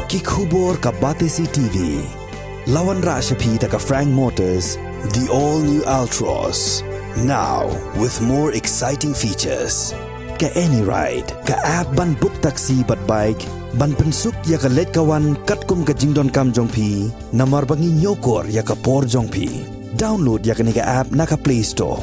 Kikhubor ka Batesi TV. Lawan Rashapi ka Frank Motors, the all-new Altros. Now, with more exciting features. Ka any ride, ka app ban book taxi bat bike, ban pensuk ya ka let kawan Katkum ka jingdon kam jongpi, namar bangi nyokor ya ka por jongpi. Download ya ka app na ka Play Store.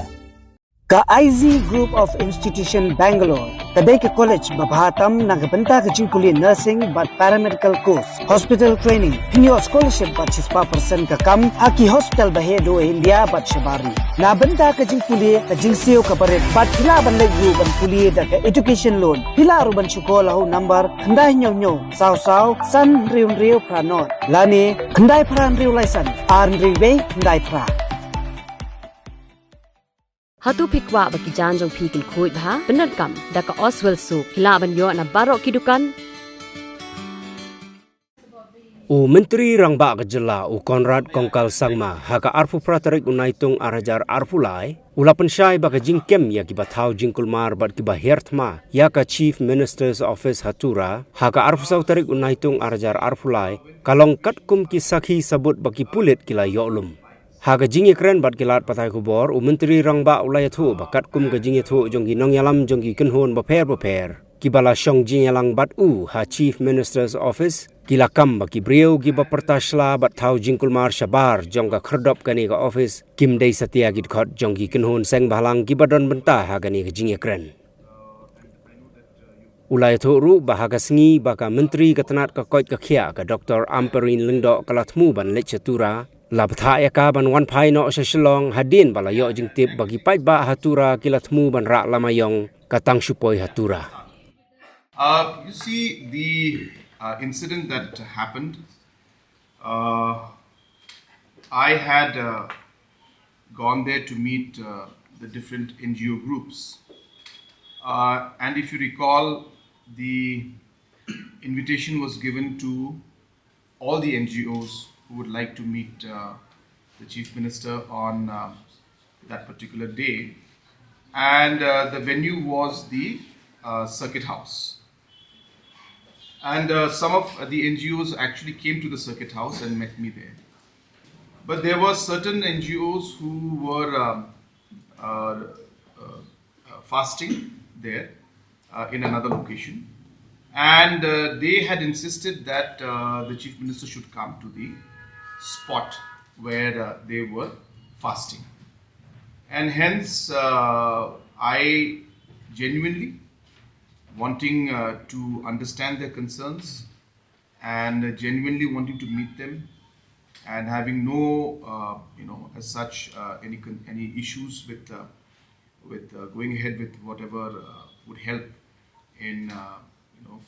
Ka IZ Group of Institution Bangalore, kadai ke college babhatam nagabanta ka jingpuli nursing but paramedical course, hospital training, hinyo scholarship but 6% ka kam, haki hospital bahedo India but shabari. Nabanta ka jingpuli ka jingsiyo ka baret but hila ban lagu ban puli da ka education loan. Hila ruban syukola ho number kandai nyo saw san riu pranot. Lani kandai pran riu license, riu kandai pra. Hatu pikwa bagi janjong pikil kuit ha benar kam daka Oswell soup hilaban yo na barok kidukan U Menteri Rangba Kejela U Konrad Kongkal Sangma haka arfu pratarik unaitung arajar arfulai ulapan syai baka jingkem ya kibatau Jingïakulmar bat kiba hertma ya ka Chief Minister's Office Tura haka arfu sautarik unaitung arajar arfulai kalong Katkum ki Sakhi Sabut baki pulit kila yo'lum. Haga Jingïakren bat kilat patai kubor U Menteri Rangba ulayatu bakat kum ke Jingïatu jonggi nongyalam jonggi kenhon baper kibala syong Jingïalang bat ha Chief Minister's Office kilakam baki brio giba pertasla bat tau Jingïakulmar syabar jongga kerdop kani ka office kim dei satia gid khot jonggi kenhon seng bahlang gibadon bentah haga ni ke Jingïakren. Ulayatu ru bahaga sengi baka Menteri ketenat ka koit ka khia ka Dr. Amperin Lengdok kalatmu ban lech Tura labtha ya ka ban wan phai no shalong hadin bala yo jingtip bagi pai ba Hatura kilatmu ban ra lamayong katang supoi Hatura. You see the incident that happened. I had gone there to meet the different NGO groups, and if you recall, the invitation was given to all the NGOs who would like to meet the Chief Minister on that particular day, and the venue was the Circuit House. And some of the NGOs actually came to the Circuit House and met me there. But there were certain NGOs who were fasting there in another location, and they had insisted that the Chief Minister should come to the spot where they were fasting. And hence I genuinely wanting to understand their concerns and genuinely wanting to meet them and having no as such any issues with going ahead with whatever would help in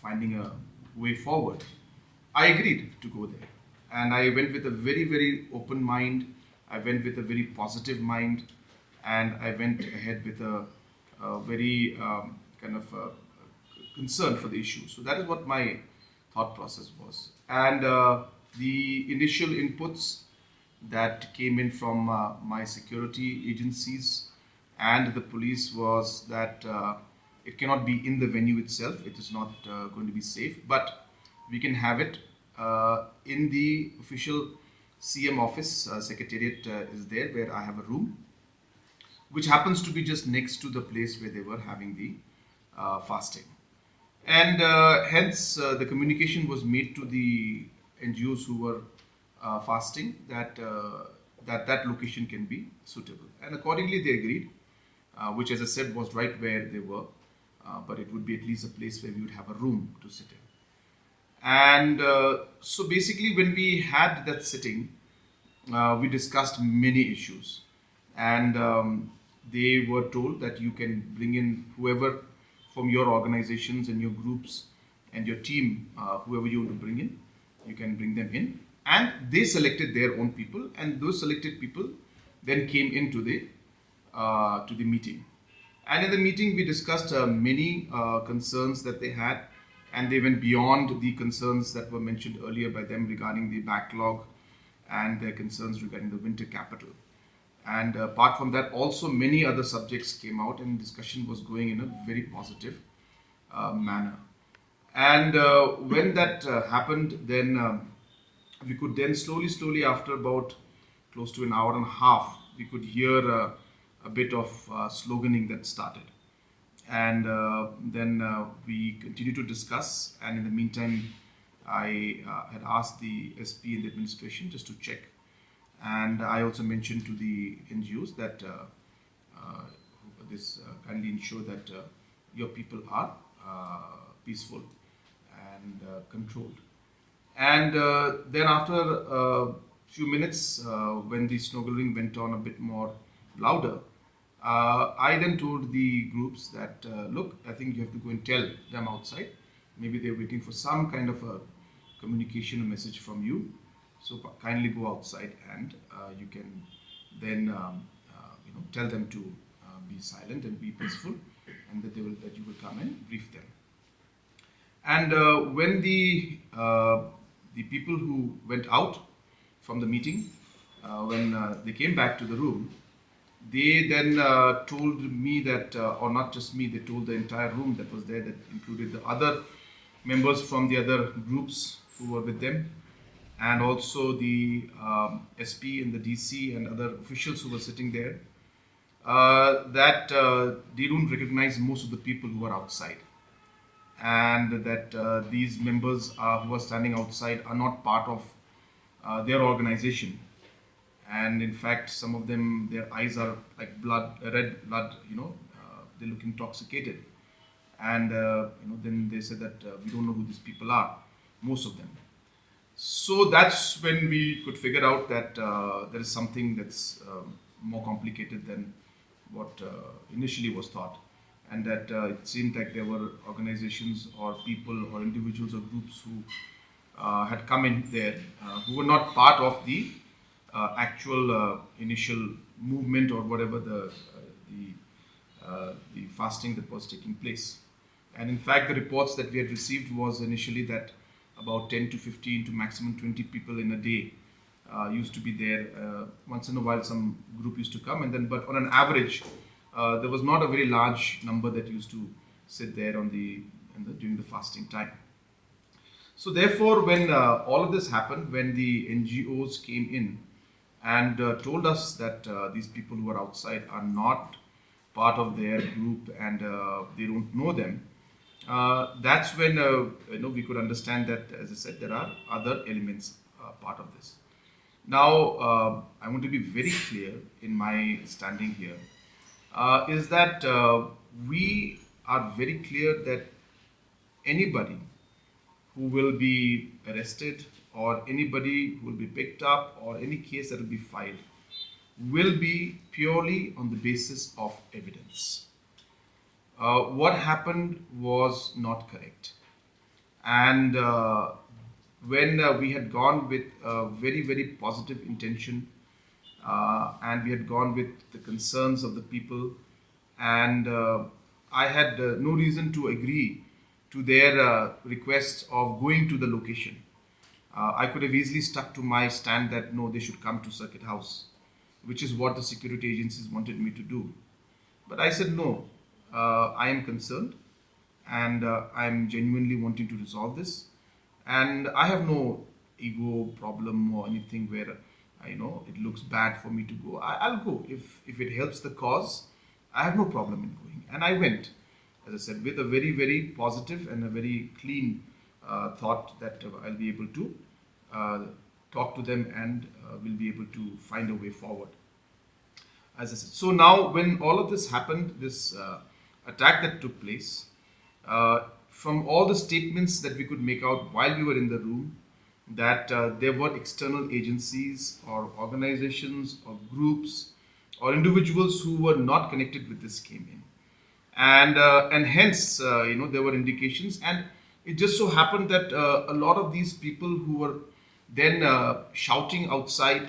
finding a way forward, I agreed to go there. And I went with a very, very open mind. I went with a very positive mind, and I went ahead with a very concern for the issue. So that is what my thought process was. And the initial inputs that came in from my security agencies and the police was that it cannot be in the venue itself. It is not going to be safe, but we can have it in the official CM office. Secretariat is there where I have a room, which happens to be just next to the place where they were having the fasting. And hence the communication was made to the NGOs who were fasting that that location can be suitable. And accordingly they agreed, which as I said was right where they were, but it would be at least a place where we would have a room to sit in. And so basically when we had that sitting, we discussed many issues, and they were told that you can bring in whoever from your organizations and your groups and your team, whoever you want to bring in, you can bring them in. And they selected their own people, and those selected people then came into the meeting. And in the meeting we discussed many concerns that they had, and they went beyond the concerns that were mentioned earlier by them regarding the backlog and their concerns regarding the winter capital. And apart from that, also many other subjects came out, and discussion was going in a very positive manner. And when that happened, then we could then slowly, after about close to an hour and a half, we could hear a bit of sloganing that started. And then we continued to discuss, and in the meantime, I had asked the SP and the administration just to check. And I also mentioned to the NGOs that this kindly ensure that your people are peaceful and controlled. And then after a few minutes, when the snoggling went on a bit more louder, I then told the groups that, look, I think you have to go and tell them outside. Maybe they're waiting for some kind of a communication or message from you. So kindly go outside, and you can then tell them to be silent and be peaceful, and that you will come and brief them. And when the people who went out from the meeting, when they came back to the room, they then told me that, or not just me, they told the entire room that was there, that included the other members from the other groups who were with them, and also the SP and the DC and other officials who were sitting there, that they don't recognize most of the people who are outside, and that these members who are standing outside are not part of their organization. And in fact, some of them, their eyes are like red blood, they look intoxicated. And then they said that we don't know who these people are, most of them. So that's when we could figure out that there is something that's more complicated than what initially was thought, and that it seemed like there were organizations or people or individuals or groups who had come in there who were not part of the actual initial movement or whatever the fasting that was taking place. And in fact, the reports that we had received was initially that about 10 to 15 to maximum 20 people in a day used to be there. Once in a while, some group used to come, and then, but on an average, there was not a very large number that used to sit there during the fasting time. So therefore, when all of this happened, when the NGOs came in and told us that these people who are outside are not part of their group and they don't know them, that's when we could understand that, as I said, there are other elements part of this. Now, I want to be very clear in my standing here, is that we are very clear that anybody who will be arrested or anybody who will be picked up or any case that will be filed will be purely on the basis of evidence. What happened was not correct. And when we had gone with a very, very positive intention, and we had gone with the concerns of the people, and I had no reason to agree to their request of going to the location. I could have easily stuck to my stand that no, they should come to Circuit House, which is what the security agencies wanted me to do. But I said no, I am concerned, and I am genuinely wanting to resolve this, and I have no ego problem or anything where it looks bad for me to go. I'll go if it helps the cause. I have no problem in going, and I went, as I said, with a very, very positive and a very clean thought that I'll be able to talk to them and will be able to find a way forward. As I said, so now when all of this happened, this attack that took place, from all the statements that we could make out while we were in the room, that there were external agencies or organizations or groups or individuals who were not connected with this came in. And hence, there were indications, and it just so happened that a lot of these people who were then shouting outside,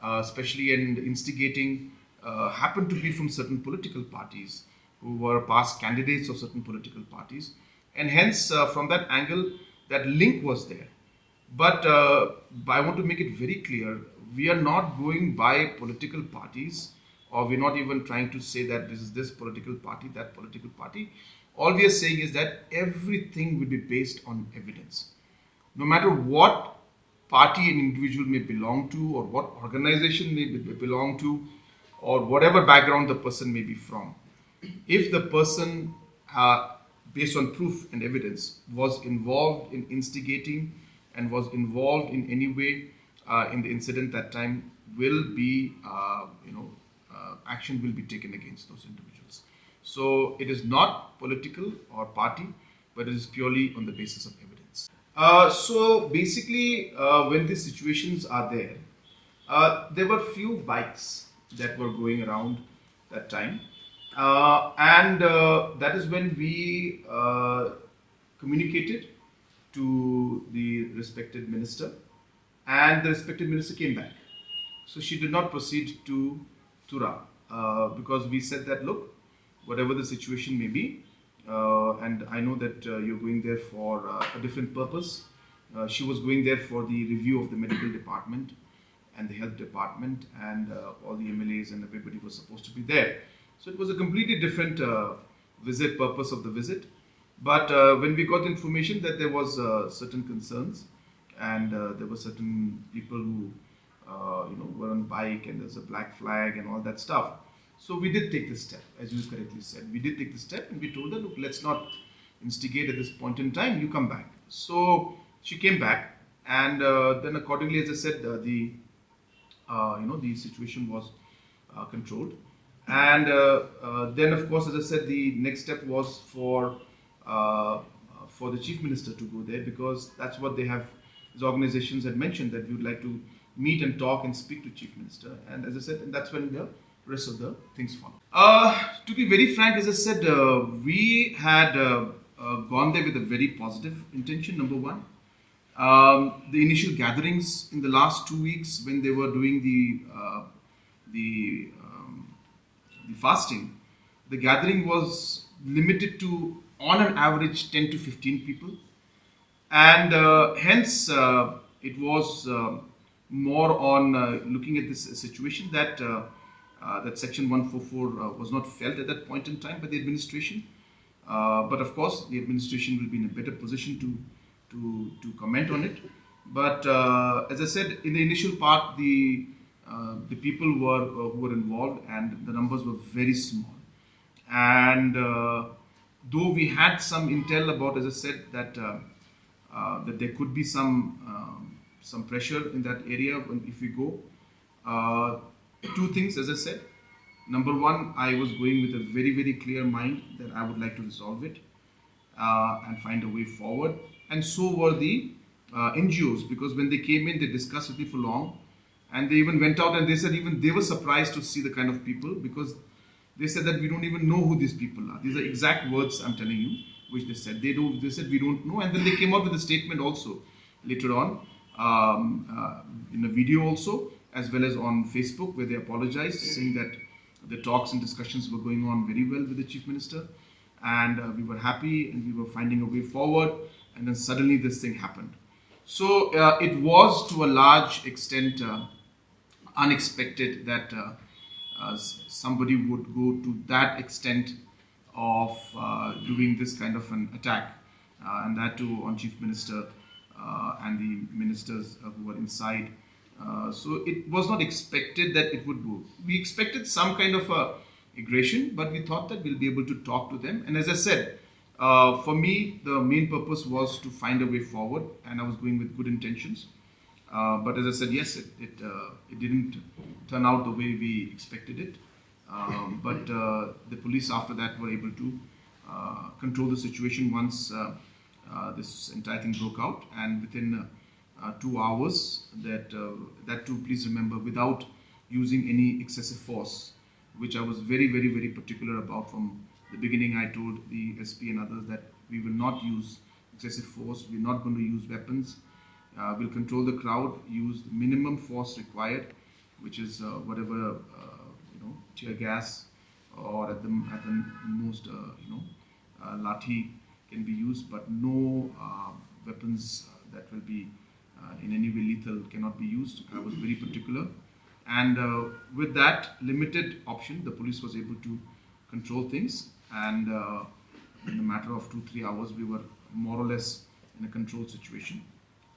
especially and instigating, happened to be from certain political parties who were past candidates of certain political parties, and hence from that angle, that link was there. But I want to make it very clear, we are not going by political parties, or we're not even trying to say that this is this political party, that political party. all we are saying is that everything will be based on evidence. No matter what party an individual may belong to, or what organization may belong to, or whatever background the person may be from, if the person, based on proof and evidence, was involved in instigating and was involved in any way in the incident that time, will be, action will be taken against those individuals. So it is not political or party, but it is purely on the basis of evidence. So basically, when these situations are there were few bikes that were going around that time. And that is when we communicated to the respected minister, and the respected minister came back. So she did not proceed to Tura because we said that, look, whatever the situation may be, and I know that you're going there for a different purpose. She was going there for the review of the medical department and the health department, and all the MLAs and everybody was supposed to be there. So it was a completely different purpose of the visit. But when we got information that there was certain concerns, and there were certain people who were on bike, and there's a black flag and all that stuff. So we did take this step, as you correctly said. We did take the step, and we told her, look, let's not instigate at this point in time. You come back. So she came back, and then accordingly, as I said, the situation was controlled. And then, of course, as I said, the next step was for the chief minister to go there, because that's what they have. These organizations had mentioned that we would like to meet and talk and speak to chief minister. And as I said, and that's when the rest of the things follow. To be very frank, as I said, we had gone there with a very positive intention. Number one, the initial gatherings in the last 2 weeks when they were doing the fasting, the gathering was limited to, on an average, 10 to 15 people, and hence it was more on looking at this situation that that Section 144 was not felt at that point in time by the administration. But of course, the administration will be in a better position to comment on it. But as I said, in the initial part, the people who were involved, and the numbers were very small. And though we had some intel about, as I said, that there could be some pressure in that area if we go. Two things, as I said. Number one, I was going with a very, very clear mind that I would like to resolve it and find a way forward. And so were the NGOs, because when they came in, they discussed with me for long, and they even went out and they said even they were surprised to see the kind of people, because they said that we don't even know who these people are. These are exact words I'm telling you, which they said. They said we don't know, and then they came out with a statement also later on in a video also, as well as on Facebook, where they apologized, saying that the talks and discussions were going on very well with the chief minister, and we were happy and we were finding a way forward, and then suddenly this thing happened. So it was to a large extent unexpected that somebody would go to that extent of doing this kind of an attack, and that too on chief minister and the ministers who were inside. So it was not expected that it would go. We expected some kind of aggression, but we thought that we'll be able to talk to them. And as I said, for me, the main purpose was to find a way forward, and I was going with good intentions. But as I said, yes, it didn't turn out the way we expected it. But the police after that were able to control the situation once this entire thing broke out, and within 2 hours, that too, please remember, without using any excessive force, which I was very, very, very particular about from the beginning. I told the SP and others that we will not use excessive force, we're not going to use weapons, we'll control the crowd, use the minimum force required, which is whatever tear gas, or at the most lathi can be used, but no weapons that will be in any way lethal cannot be used. I was very particular, and with that limited option, the police was able to control things, and in a matter of 2-3 hours, we were more or less in a controlled situation.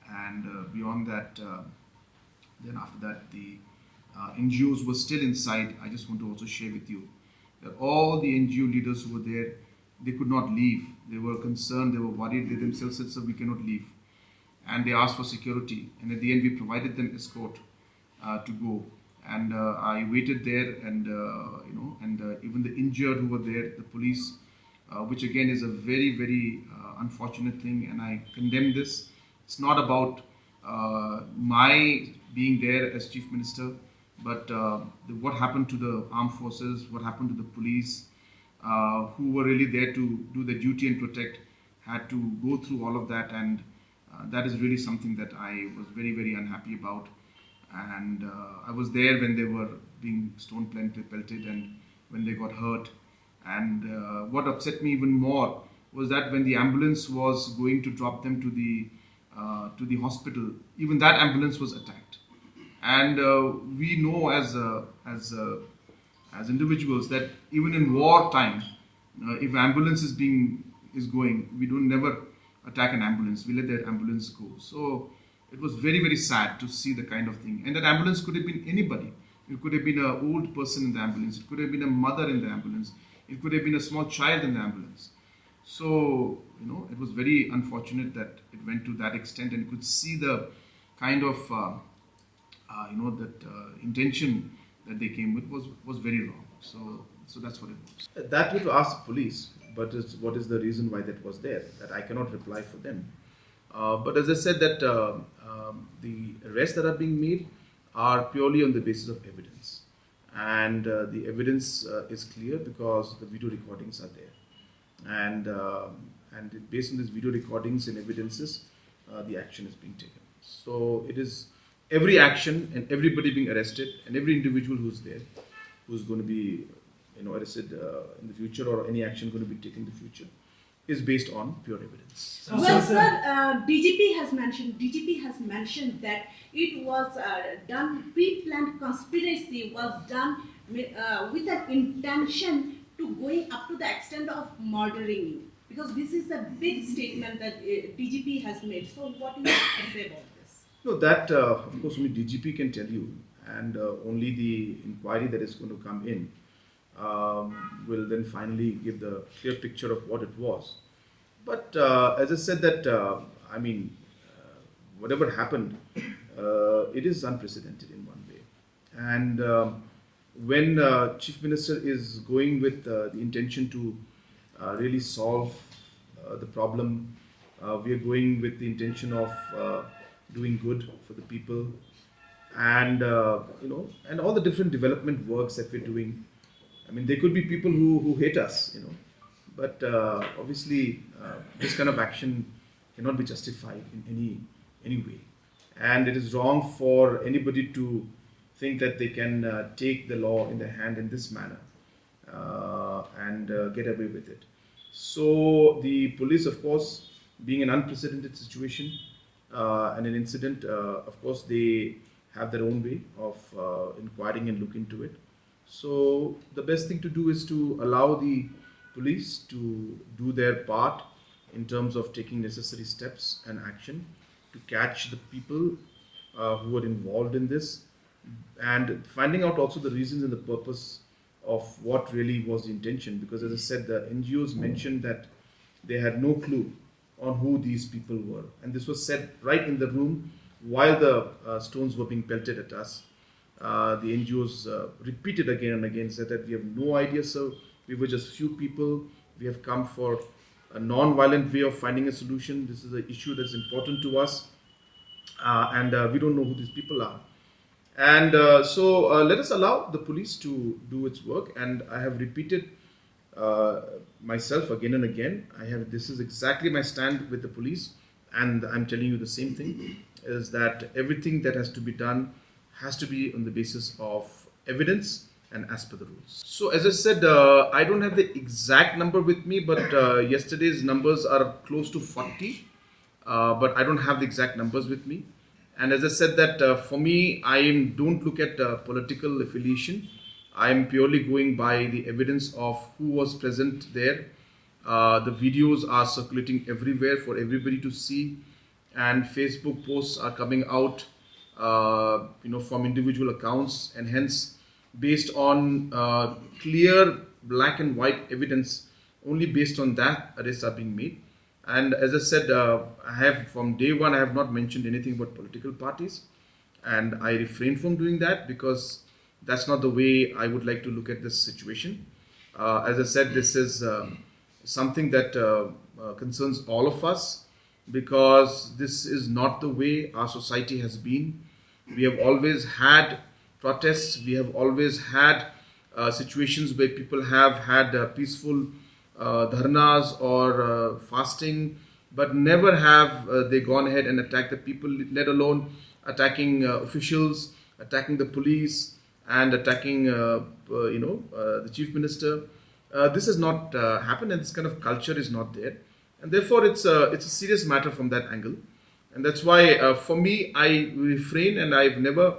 And beyond that, then after that, the NGOs were still inside. I just want to also share with you that all the NGO leaders who were there, they could not leave. They were concerned, they were worried. They themselves said, "Sir, we cannot leave." And they asked for security. And at the end, we provided them escort to go. And I waited there, and even the injured who were there, the police, which again is a very, very unfortunate thing, and I condemn this. It's not about my being there as Chief Minister, but what happened to the armed forces, what happened to the police, who were really there to do their duty and protect, had to go through all of that, and that is really something that I was very, very unhappy about. And I was there when they were being stone pelted and when they got hurt. And what upset me even more was that when the ambulance was going to drop them to the hospital, even that ambulance was attacked. And we know as individuals that even in war time, if ambulance is going, we don't never attack an ambulance. We let that ambulance go. So it was very, very sad to see the kind of thing. And that ambulance could have been anybody. It could have been an old person in the ambulance. It could have been a mother in the ambulance. It could have been a small child in the ambulance. So, it was very unfortunate that it went to that extent, and you could see the kind of, intention that they came with was very wrong. So that's what it was. That you to ask the police, but what is the reason why that was there? That I cannot reply for them. But as I said, that the arrests that are being made are purely on the basis of evidence. And the evidence is clear because the video recordings are there. And based on these video recordings and evidences, the action is being taken. So it is every action and everybody being arrested and every individual who's there, who's going to be arrested in the future, or any action going to be taken in the future, is based on pure evidence. Well, sir, DGP has mentioned that it was done, pre-planned conspiracy was done with an intention to going up to the extent of murdering you. Because this is a big statement that DGP has made. So what do you have to say about this? No, that of course only DGP can tell you, and only the inquiry that is going to come in will then finally give the clear picture of what it was. But as I said that, whatever happened, it is unprecedented in one way. And when Chief Minister is going with the intention to really solve the problem, we are going with the intention of doing good for the people, and and all the different development works that we're doing. There could be people who hate us, but obviously this kind of action cannot be justified in any way, and it is wrong for anybody to think that they can take the law in their hand in this manner and get away with it. So the police, of course, being an unprecedented situation and an incident, of course they have their own way of inquiring and look into it. So the best thing to do is to allow the police to do their part in terms of taking necessary steps and action to catch the people who are involved in this, and finding out also the reasons and the purpose of what really was the intention. Because as I said, the NGOs mentioned that they had no clue on who these people were, and this was said right in the room while the stones were being pelted at us. The NGOs repeated again and again, said that we have no idea, sir. We were just few people. We have come for a non-violent way of finding a solution. This is an issue that's important to us, and we don't know who these people are. And so let us allow the police to do its work. And I have repeated myself again and again. This is exactly my stand with the police, and I'm telling you the same thing, is that everything that has to be done has to be on the basis of evidence and as per the rules. So as I said, I don't have the exact number with me, but yesterday's numbers are close to 40, but I don't have the exact numbers with me. And as I said that for me, I don't look at political affiliation. I am purely going by the evidence of who was present there, The videos are circulating everywhere for everybody to see, and Facebook posts are coming out, from individual accounts, and hence, based on clear black and white evidence, only based on that arrests are being made. And as I said, I have from day one I have not mentioned anything about political parties, and I refrain from doing that because that's not the way I would like to look at this situation. As I said, this is something that concerns all of us, because this is not the way our society has been. We have always had protests, we have always had situations where people have had peaceful dharnas or fasting, but never have they gone ahead and attacked the people, let alone attacking officials, attacking the police, and attacking the chief minister. This has not happened, and this kind of culture is not there, and therefore it's a serious matter from that angle. And that's why for me, I refrain, and I've never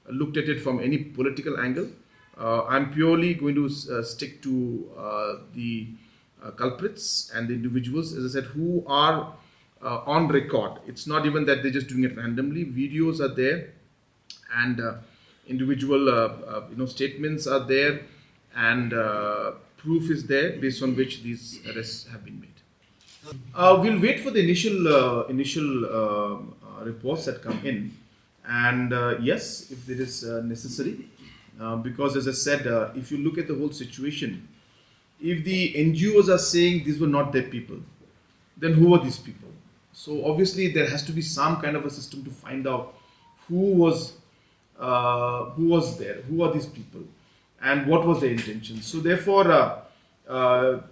looked at it from any political angle. I'm purely going to stick to the culprits and the individuals, as I said, who are on record. It's not even that they're just doing it randomly. Videos are there, and individual statements are there, and proof is there based on which these arrests have been made. We'll wait for the initial reports that come in, and yes, if it is necessary, because as I said, if you look at the whole situation, if the NGOs are saying these were not their people, then who are these people? So obviously there has to be some kind of a system to find out who was there, who are these people, and what was their intention. So therefore,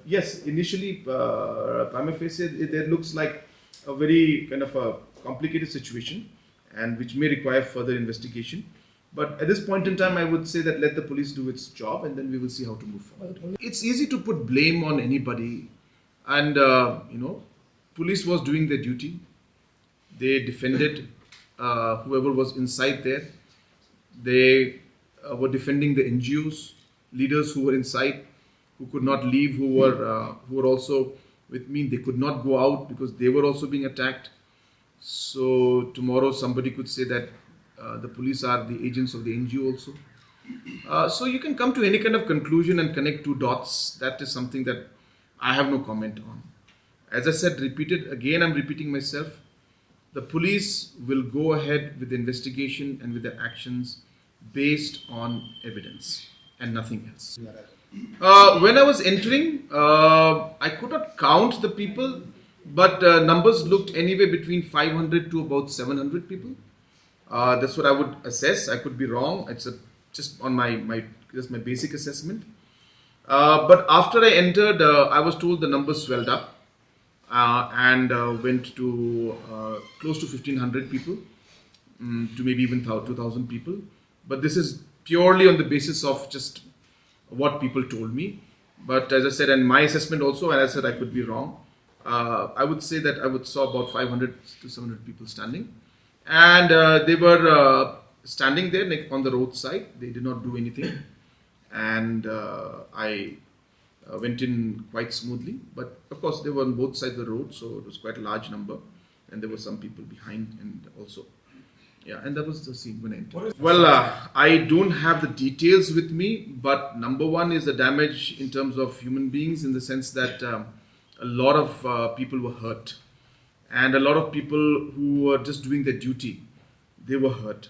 yes, initially, prima facie, it looks like a very kind of a complicated situation, and which may require further investigation. But at this point in time, I would say that let the police do its job, and then we will see how to move forward. It's easy to put blame on anybody, and police was doing their duty. They defended whoever was inside there. They were defending the NGOs, leaders who were inside, who could not leave, who were also with me. They could not go out because they were also being attacked. So tomorrow somebody could say that the police are the agents of the NGO also. So you can come to any kind of conclusion and connect two dots. That is something that I have no comment on. As I said, I'm repeating myself. The police will go ahead with the investigation and with their actions based on evidence and nothing else. When I was entering, I could not count the people, but numbers looked anywhere between 500 to about 700 people. That's what I would assess. I could be wrong. It's just on my basic assessment. But after I entered, I was told the numbers swelled up and went to close to 1,500 people, to maybe even 2,000 people. But this is purely on the basis of just what people told me. But as I said, and my assessment also, and I said I could be wrong, I would say that I saw about 500 to 700 people standing. And they were standing there on the roadside. They did not do anything. And I went in quite smoothly. But of course, they were on both sides of the road, so it was quite a large number. And there were some people behind, and also. Yeah, and that was the scene when I entered. Well, I don't have the details with me, but number one is the damage in terms of human beings, in the sense that a lot of people were hurt. And a lot of people who were just doing their duty, they were hurt.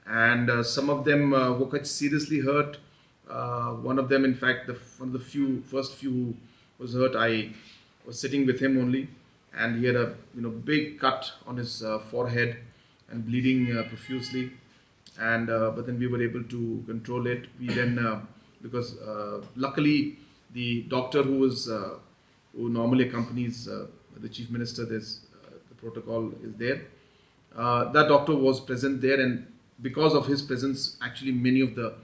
And some of them were quite seriously hurt. One of them, in fact, one of the first few who was hurt, I was sitting with him only, and he had a big cut on his forehead and bleeding profusely. And but then we were able to control it. We then, because luckily the doctor who normally accompanies the chief minister, there's the protocol is there. That doctor was present there, and because of his presence, actually many of the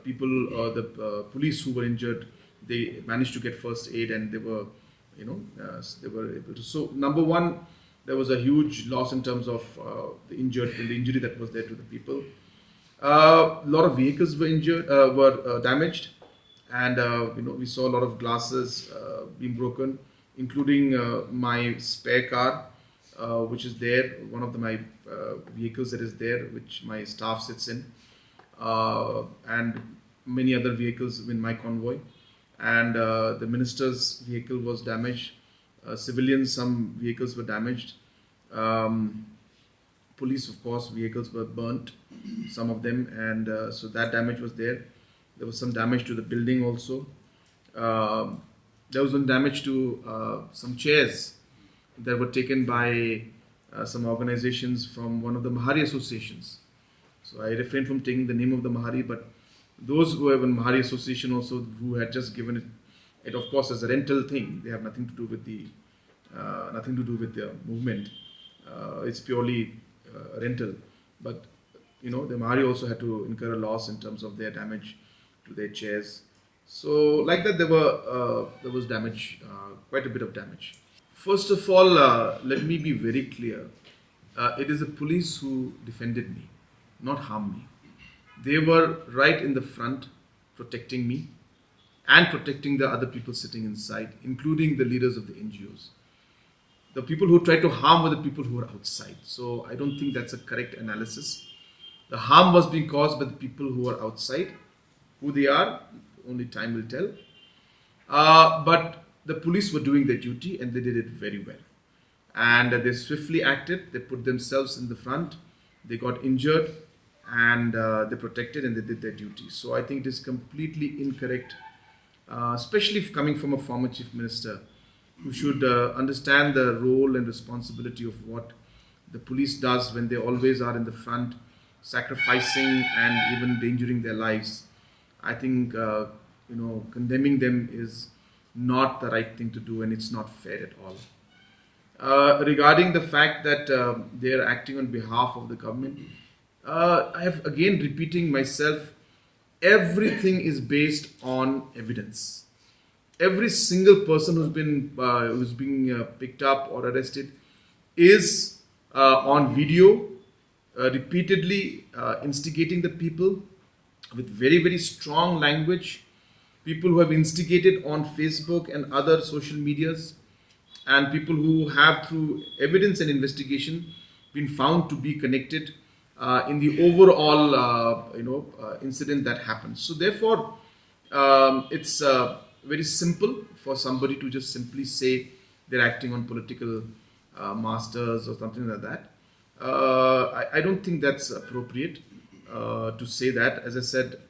people, the police who were injured, they managed to get first aid, and they were able to. So number one, there was a huge loss in terms of the injury that was there to the people. A lot of vehicles were damaged, and we saw a lot of glasses being broken, including my spare car, which is there, one of my vehicles that is there, which my staff sits in, and many other vehicles in my convoy. And the minister's vehicle was damaged. Civilians, some vehicles were damaged. Police, of course, vehicles were burnt, some of them, and so that damage was there. There was some damage to the building also. There was some damage to some chairs that were taken by some organizations from one of the Mahari associations. So I refrain from taking the name of the Mahari, but those who have a Mahari association also, who had just given it of course as a rental thing. They have nothing to do with the movement. It's purely rental. But the Mahari also had to incur a loss in terms of their damage to their chairs. So like that, there was damage, quite a bit of damage. First of all, let me be very clear. It is the police who defended me, not harmed me. They were right in the front, protecting me and protecting the other people sitting inside, including the leaders of the NGOs. The people who tried to harm were the people who were outside. So I don't think that's a correct analysis. The harm was being caused by the people who were outside. Who they are, only time will tell. But the police were doing their duty and they did it very well. And they swiftly acted. They put themselves in the front. They got injured and they protected and they did their duty. So I think it is completely incorrect, especially coming from a former chief minister who should understand the role and responsibility of what the police does when they always are in the front, sacrificing and even endangering their lives. I think condemning them is not the right thing to do, and it's not fair at all. Regarding the fact that they are acting on behalf of the government, I have again repeating myself, everything is based on evidence. Every single person who's being picked up or arrested is on video, repeatedly instigating the people with very, very strong language. People who have instigated on Facebook and other social medias, and people who have, through evidence and investigation, been found to be connected in the overall incident that happened. So therefore, it's very simple for somebody to just simply say they're acting on political masters or something like that. I don't think that's appropriate to say that. As I said,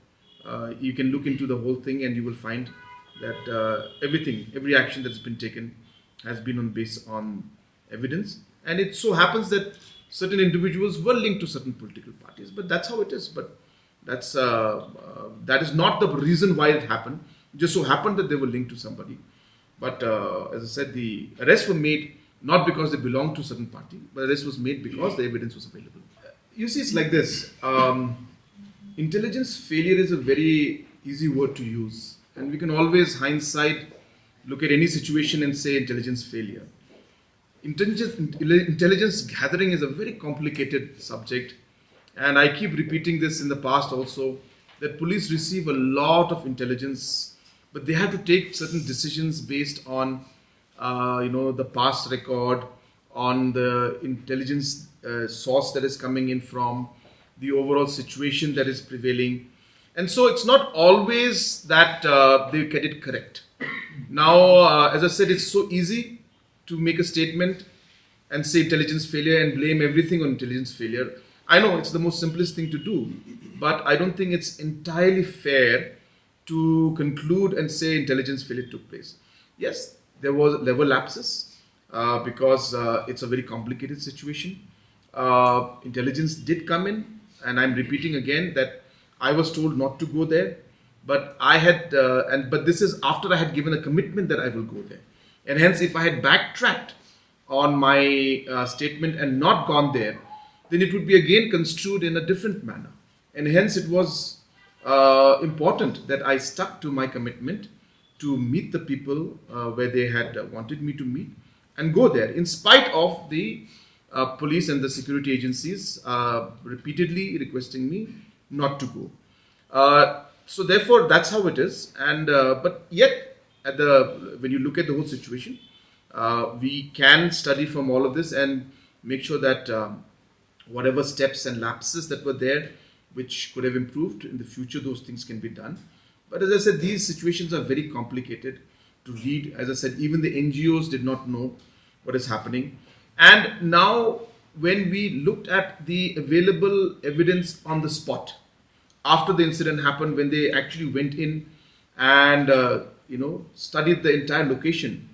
you can look into the whole thing and you will find that every action that's been taken has been based on evidence. And it so happens that certain individuals were linked to certain political parties, but that's how it is. But that is not the reason why it happened. It just so happened that they were linked to somebody. But as I said, the arrests were made not because they belonged to a certain party, but arrest was made because the evidence was available. You see, it's like this. Intelligence failure is a very easy word to use. And we can always, hindsight, look at any situation and say intelligence failure. Intelligence gathering is a very complicated subject. And I keep repeating this in the past also, that police receive a lot of intelligence, but they have to take certain decisions based on the past record, on the intelligence source that is coming in from, the overall situation that is prevailing. And so it's not always that they get it correct. Now, as I said, it's so easy to make a statement and say intelligence failure and blame everything on intelligence failure. I know it's the most simplest thing to do, but I don't think it's entirely fair to conclude and say intelligence failure took place. Yes, there were lapses because it's a very complicated situation. Intelligence did come in, and I'm repeating again that I was told not to go there, but I had, but this is after I had given a commitment that I will go there. And hence, if I had backtracked on my statement and not gone there, then it would be again construed in a different manner. And hence, it was important that I stuck to my commitment to meet the people where they had wanted me to meet and go there, in spite of the police and the security agencies repeatedly requesting me not to go. So therefore, that's how it is. And but yet, when you look at the whole situation, we can study from all of this and make sure that whatever steps and lapses that were there, which could have improved in the future, those things can be done. But as I said, these situations are very complicated to read. As I said, even the NGOs did not know what is happening. And now, when we looked at the available evidence on the spot, after the incident happened, when they actually went in and studied the entire location,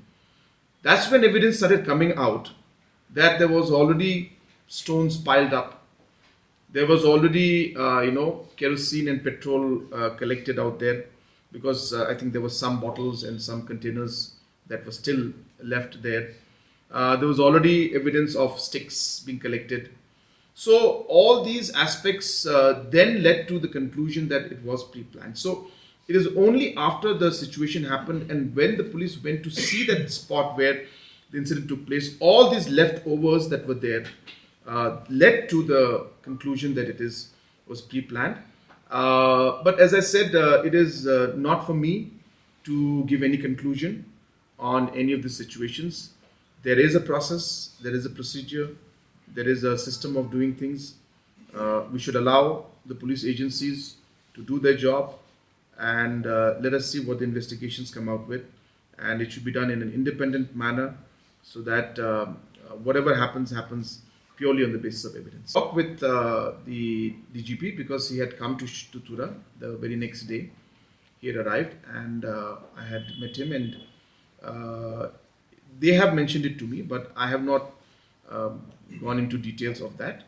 that's when evidence started coming out that there was already stones piled up. There was already kerosene and petrol collected out there, because I think there were some bottles and some containers that were still left there. There was already evidence of sticks being collected. So all these aspects then led to the conclusion that it was pre-planned. So it is only after the situation happened and when the police went to see that spot where the incident took place, all these leftovers that were there led to the conclusion that it was pre-planned. But as I said, it is not for me to give any conclusion on any of the situations. There is a process, there is a procedure, there is a system of doing things. We should allow the police agencies to do their job, and let us see what the investigations come out with. And it should be done in an independent manner so that whatever happens purely on the basis of evidence. I talked with the DGP because he had come to Tura the very next day. He had arrived and I had met him, and they have mentioned it to me, but I have not gone into details of that.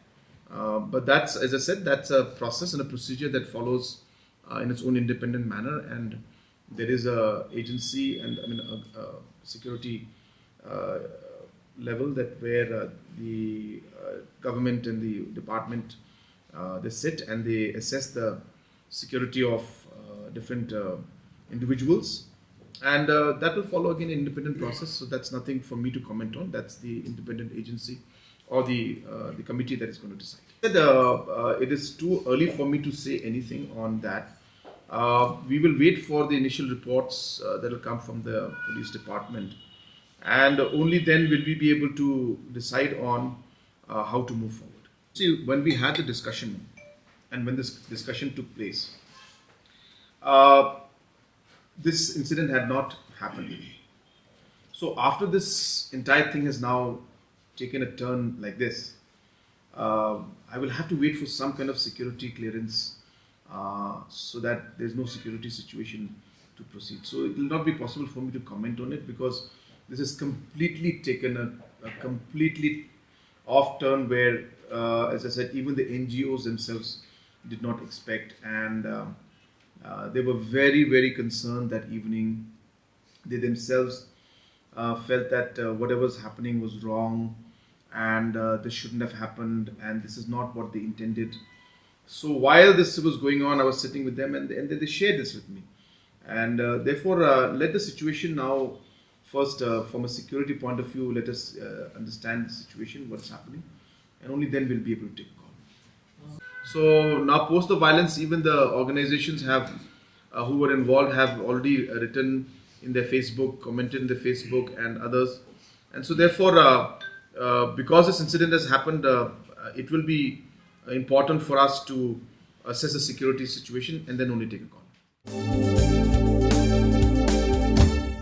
But that's, as I said, that's a process and a procedure that follows in its own independent manner, and there is a agency and a security level that where the government and the department they sit and they assess the security of different individuals, and that will follow again an independent process. So that's nothing for me to comment on. That's the independent agency or the committee that is going to decide. It is too early for me to say anything on that. We will wait for the initial reports that will come from the police department, and only then will we be able to decide on how to move forward. See, when we had the discussion and when this discussion took place, this incident had not happened. So after this entire thing has now taken a turn like this, I will have to wait for some kind of security clearance so that there's no security situation to proceed. So it will not be possible for me to comment on it, because this has completely taken a completely off turn where, as I said, even the NGOs themselves did not expect, and they were very, very concerned that evening. They themselves felt that whatever was happening was wrong, and this shouldn't have happened, and this is not what they intended. So while this was going on, I was sitting with them, and they shared this with me. And therefore, let the situation now, first from a security point of view, let us understand the situation, what's happening, and only then we'll be able to take a call. So now, post the violence, even the organizations who were involved have already written in their Facebook, commented in their Facebook, and others. And so therefore, because this incident has happened, it will be important for us to assess the security situation and then only take a call.